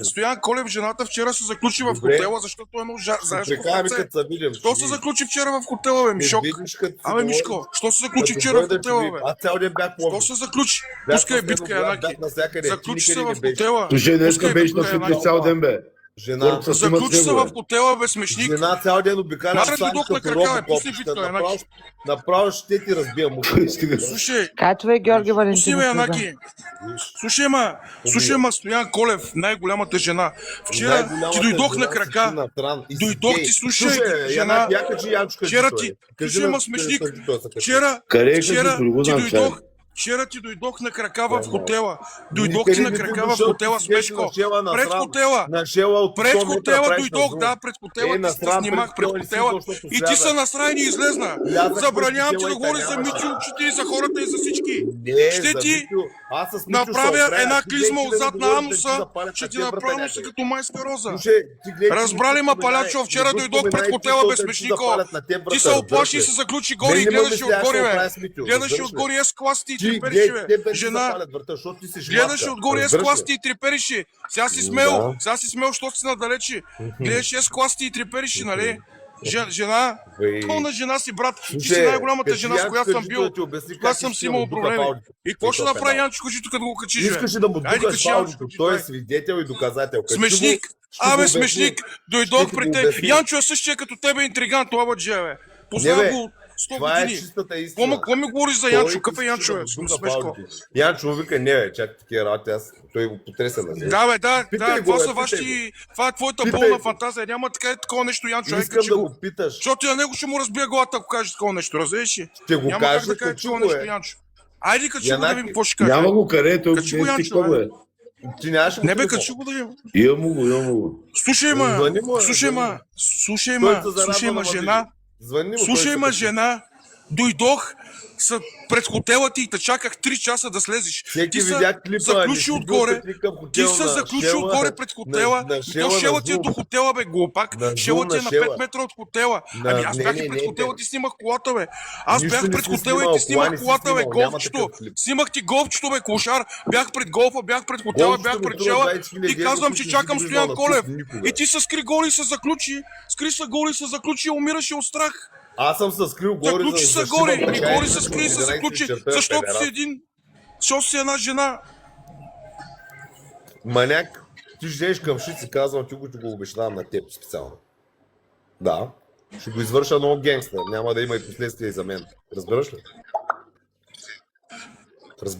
Стоян Колев, жената вчера се заключи в Добре. хотела, защото е много заешко в Прекараме ръце. като се видим. Що се заключи вчера в хотела, бе, Мишок? Видиш, като си Абе, говорим, Мишко, що се заключи като вчера в дойде хотела, човек. бе? Аз цял ден бях Що по се заключи? Бях Пускай на битка, Снегоград, Янаки. бях навсякъде. Заключи Ти се никъде в не беше. хотела. Слушай, днеска Пускай беше на битка, фитнес Янаки. цял ден, бе. Жена, Хората си имат Заключи се снегове. в хотела, бе, смешник. жена цял ден обикаля Маре, сами дойдох на като крака, бе, робокоп. пусни битка, Янаки. Направо ще ти разбия му. Слушай, Качвай Георги пусни, бе, Валентинов. Янаки. Слушай, ма, Стоян Колев, най-голямата жена. Вчера Най-голямата ти дойдох жена на си крака. на тран и си Дойдох гей. ти, слушай, жена. Янаки, я кажи Янчо, кажи Вчера той. ти, Кажи слушай, на- ма, смешник. кажи той, се кажи. Къде е Вчера където го ти знам, дойдох. Вчера ти дойдох на крака в хотела. Дойдох Никъде ти на не крака ти в дошъл, хотела, ти седиш Смешко. на шела на Пред срам. хотела. На шела от Пред 100 метра хотела правиш дойдох, на да, зло. пред хотела ти насрам се снимах пред хотела, хотела защото и ти се слязах. насрай и излезна. Слязах Забранявам през ти да хотела и говориш за нямаше. Митю, че ти за хората и за всички. Не, Ще за ти Митю. Аз с Митю направя се оправя. една Ти клизма гледай, отзад да на говориш, да ануса, ти запалят ще на ти тебрата направя носа някъде. като майска роза. Слушай, ти гледай, Разбрали ма, Палячо, вчера дойдох пред хотела, бе, смешнико. Ти се оплаши и се заключи горе и гледаше отгоре, бе. Гледаше отгоре и скласти и трепереше, бе. Жена, гледаше отгоре и скласти и трепереше. Сега си смел, защото си надалече. Гледаше и скласти и трепереше, нали? Жена, пълна жена си, брат. Ти си най-голямата жена, с която съм бил. С която съм си имал проблеми. И какво ще направи Янчо Коджито, като го качиш, бе? Искаш ли да му Айде, дукаш качи Янчо паузито? Коджито, Той е ай. свидетел и доказател. Качи Смешник! го, ще го Абе, обясни. смешник! Дойдох Ще при ти го теб. обясни. Янчо е същия като тебе интригант, лабаджия, бе. Не, Познавам бе, го 100 това е години. чистата истина. Какво ми говориш за Той Янчо? Какъв е искаше Янчо, да бе? му дука Смешко. паузите. Янчо вика, не бе, чак такива работи, той го потреса на земя. Да, бе, да, Питай го, това бе, са питай ваши... Това е твоята Питай болна го. фантазия. Няма такова нещо, Янчо. Ай, Искам качи да го. го питаш. Защото и на него ще му разбия главата, ако кажеш такова нещо. Разбираш ли? Ще го Няма как кажа, да кажеш качи такова го, нещо, е. Янчо. Айде, качи го да Янаки. видим какво ще каже. Няма го къде, той Качи го, не Янчо, стиква, бе. Ти нямаш ли Не, бе, телефон? качи го да видим. Имам го. Слушай, ма, Звъни му, слушай, звъни ма, му. слушай, Той ма, се зарадва слушай, да ма, ме жена. види. Звъни му, Слушай, той ма, се качи. жена, дойдох пред хотела ти и те чаках 3 часа да слезеш. Всеки Ти се видя клипа, заключи не си бил отгоре. такъв към Ти хотел се на заключи Шела, отгоре пред хотела. на И Шела, то Шела на ти е Зум. до хотела, бе, глупак. На Шела Зум, ти е на на Шела. 5 метра от хотела. На- Ами аз не, бях не, и пред не, хотела, не. ти снимах колата, бе. Аз Нищо бях не пред си хотела и снимал, ти снимах кола не си колата, бе, снимал, няма голфчето. такъв клип. Снимах ти голфчето, бе, кошар. Бях пред голфа, бях пред хотела, Голфчето бях ми пред струва Шела 20 000 и казвам, евро, че които чакам не си Стоян виждал на Колев. пуск никога. И ти се скри голи и се заключи. Скри се голи и се заключи и умираше от страх. Аз съм се скрил горе, Заключи за се да горе, шибам и така горе и се за скри и се 11 заключи, черта, защото педерат. си един, защото си една жена. Маняк, ти живееш към шици, казвам ти го обещавам на теб специално. Да, ще го извърша много генгстър, няма да има и последствия и за мен. Разбираш ли? Разбираш.